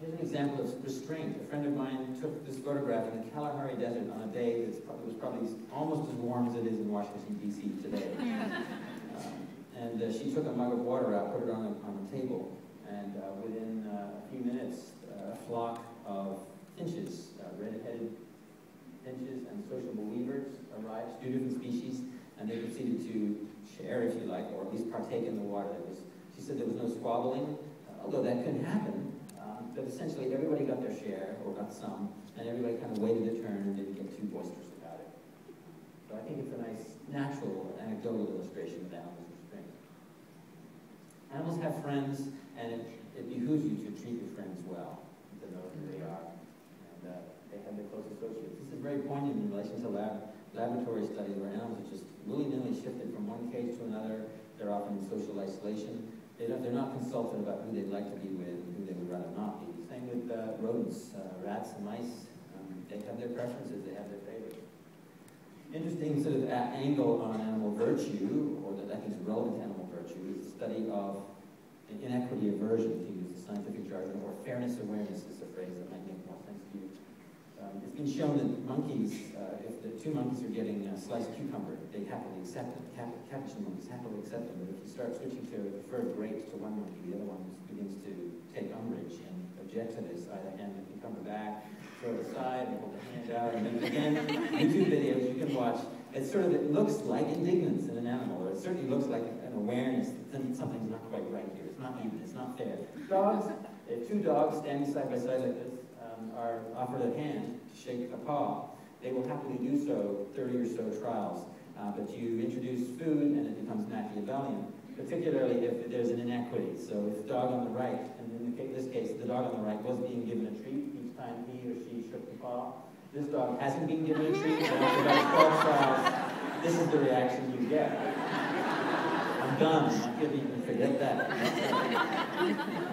Here's an example of restraint. A friend of mine took this photograph in the Kalahari Desert on a day that was probably almost as warm as it is in Washington, D.C. today. She took a mug of water out, put it on a table, and within a few minutes, a flock of finches, red-headed finches and sociable weavers arrived, 2 different species, and they proceeded to share, if you like, or at least partake in the water. She said there was no squabbling, although that could happen. But essentially, everybody got their share, or got some, and everybody kind of waited their turn and didn't get too boisterous about it. So I think it's a nice, natural, anecdotal illustration of animals' restraint. Animals have friends, and it behooves you to treat your friends well, to know who they are, and they have their close associates. This is very poignant in relation to laboratory studies where animals are just willy-nilly shifted from one cage to another. They're often in social isolation. They're not consulted about who they'd like to be with and who they would rather not be. Same with rodents, rats and mice. They have their preferences, they have their favorites. Interesting sort of angle on animal virtue, or that I think is relevant to animal virtue, is the study of inequity aversion, to use the scientific jargon, or fairness awareness is a phrase that might make more sense to you. It's been shown that monkeys, if the 2 monkeys are getting a sliced cucumber, they happily accept it. Capuchin monkeys happily accept them, but if you start switching to preferred grapes to one monkey, the other one begins to take umbrage and object to this, either hand the cucumber back, throw it aside, and hold the hand out, and then again, YouTube videos you can watch. It looks like indignance in an animal, or it certainly looks like an awareness that something's not quite right here. It's not even, it's not fair. Dogs, if 2 dogs standing side by side like this are offered a hand to shake a paw, they will happily do so 30 or so trials. But you introduce food and it becomes Machiavellian, particularly if there's an inequity. So if the dog on the right, and in this case, the dog on the right was being given a treat each time he or she shook the paw. This dog hasn't been given a treat, and after about 12 trials, this is the reaction you get. I'm done. I'm giving you, forget that.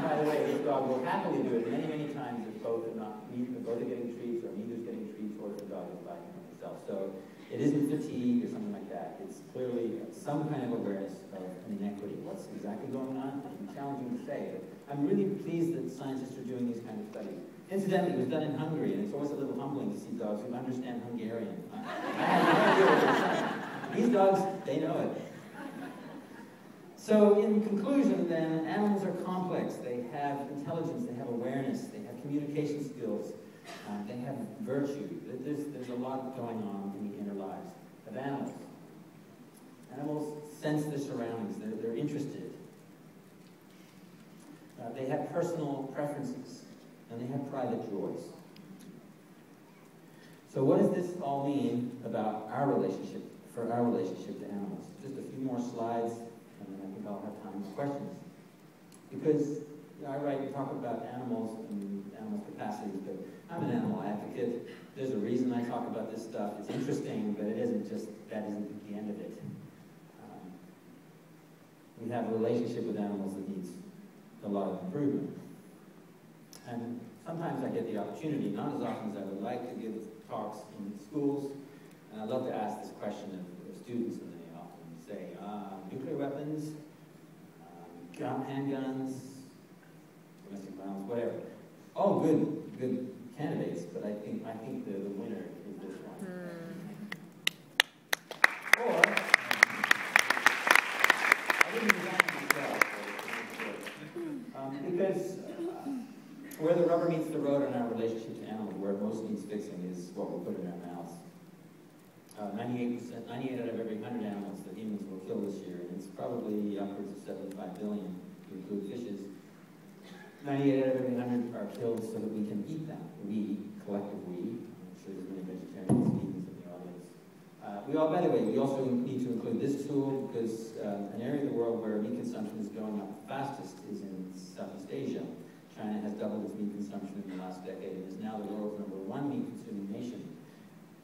By the way, this dog will happily do it many, many times if both are getting treats, or neither's getting treats, or if the dog is biting on himself. So it isn't fatigue or something like that. It's clearly some kind of awareness of an inequity. What's exactly going on? It's challenging to say, but I'm really pleased that scientists are doing these kind of studies. Incidentally, it was done in Hungary, and it's always a little humbling to see dogs who understand Hungarian. I had no idea what they were saying. These dogs, they know it. So in conclusion, then, animals are complex. They have intelligence, they have awareness, they have communication skills, they have virtue. There's a lot going on in the inner lives of animals. Animals sense their surroundings, they're interested. They have personal preferences, and they have private joys. So what does this all mean about our relationship to animals? Just a few more slides, and then I think I'll have time for questions. Because I write and talk about animals and animals' capacities, but I'm an animal advocate. There's a reason I talk about this stuff. It's interesting, but that isn't the end of it. We have a relationship with animals that needs a lot of improvement. And sometimes I get the opportunity, not as often as I would like, to give talks in schools. And I love to ask this question of students, and they often say, nuclear weapons, handguns, domestic violence, whatever. All good candidates, but I think the winner is this one. Or, I didn't design it myself, because where the rubber meets the road in our relationship to animals, where it most needs fixing, is what we put in our mouths. 98 out of every 100 animals that humans will kill this year, and it's probably upwards of 75 billion to include fishes. 98 out of every 100 are killed so that we can eat them. We, collective we. I'm sure there's many vegetarians and vegans in the audience. By the way, we also need to include this tool, because an area of the world where meat consumption is going up the fastest is in Southeast Asia. China has doubled its meat consumption in the last decade and is now the world's #1 meat-consuming nation.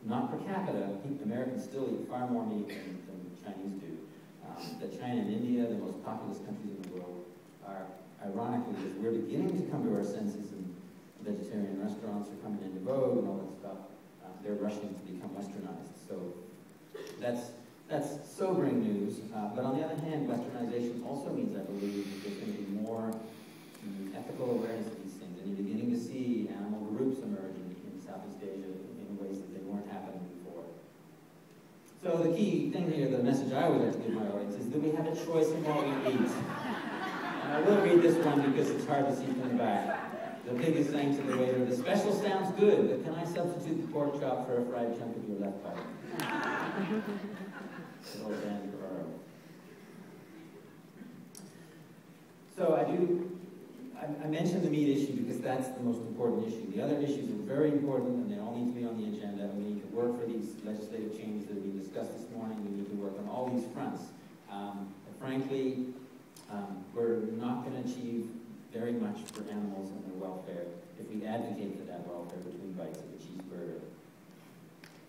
Not per capita, Americans still eat far more meat than the Chinese do. That China and India, the most populous countries in the world, are, ironically, as we're beginning to come to our senses and vegetarian restaurants are coming into vogue and all that stuff, they're rushing to become westernized. So that's sobering news. But on the other hand, westernization also means, I believe, that there's going to be more ethical awareness of these things. And you're beginning to thing here, the message I always like to give my audience is that we have a choice in what we eat. And I will read this one because it's hard to see from the back. The pig is saying to the waiter, "The special sounds good, but can I substitute the pork chop for a fried chunk of your left bite?" Good old Dan Carraro. So I mentioned the meat issue because that's the most important issue. The other issues are very important and they all need to be on the agenda. We need to work for these legislative changes that we discussed this morning. We need to work on all these fronts. Frankly, we're not going to achieve very much for animals and their welfare if we advocate for that welfare between bites of a cheeseburger.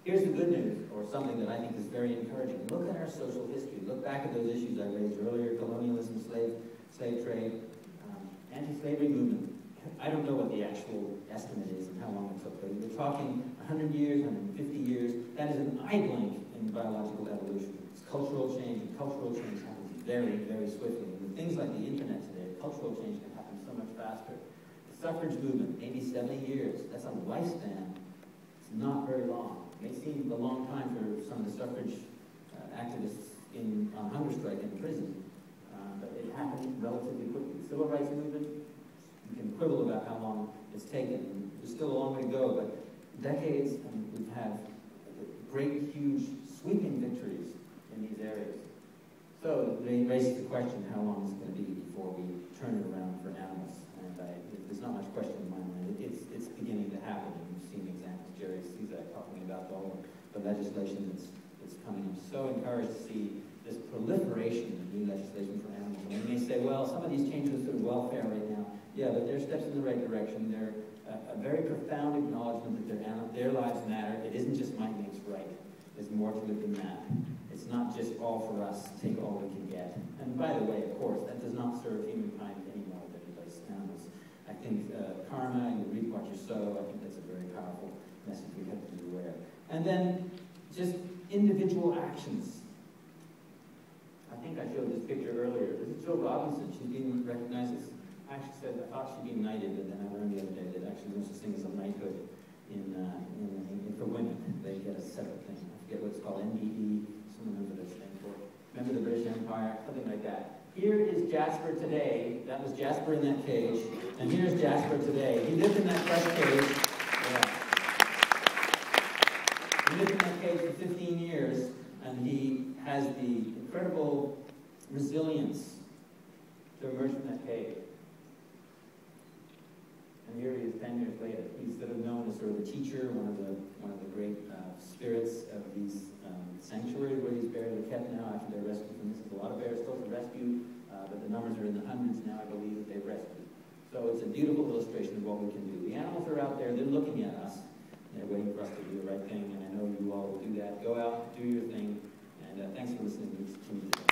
Here's the good news, or something that I think is very encouraging. Look at our social history. Look back at those issues I raised earlier: colonialism, slave trade, anti-slavery movement. I don't know what the actual estimate is and how long it took, but we're talking 100 years, 150 years. That is an eye blink in biological evolution. It's cultural change, and cultural change happens very, very swiftly. And with things like the internet today, cultural change can happen so much faster. The suffrage movement, maybe 70 years. That's a lifespan. It's not very long. It may seem a long time for some of the suffrage activists on hunger strike in prison. But it happened relatively quickly. The civil rights movement, you can quibble about how long it's taken. There's still a long way to go, but decades, and we've had great, huge, sweeping victories in these areas. So they raise the question, how long is it going to be before we turn it around for animals? And there's not much question in my mind. It's beginning to happen, and we've seen examples. Jerry Cizak talking about all the legislation that's coming. I'm so encouraged to see this proliferation of new legislation for animals. And you may say, well, some of these changes to welfare right now, yeah, but they're steps in the right direction. They're a very profound acknowledgement that their lives matter. It isn't just might makes right. There's more to it than that. It's not just all for us, take all we can get. And by the way, of course, that does not serve humankind any more than it does animals. I think karma, you reap what you sow, I think that's a very powerful message we have to be aware. And then just individual actions. I think I showed this picture earlier. This is Jill Robinson. She's being recognized as, I actually said, I thought she'd be knighted, but then I learned the other day that actually there's such thing as a knighthood for women. They get a separate thing. I forget what it's called, NBE, someone knows what it's named for. Remember the British Empire, something like that. Here is Jasper today. That was Jasper in that cage. And here's Jasper today. He lived in that fresh cage. Yeah. He lived in that cage for 15 years, and he has the incredible resilience to emerge from that cave. And here he is 10 years later. He's sort of known as sort of the teacher, one of the great spirits of these sanctuaries where these bears are kept now after they're rescued from this. There's a lot of bears still to rescue, but the numbers are in the hundreds now, I believe, that they've rescued. So it's a beautiful illustration of what we can do. The animals are out there, they're looking at us, and they're waiting for us to do the right thing, and I know you all will do that. Go out, do your thing, and thanks for listening to me today.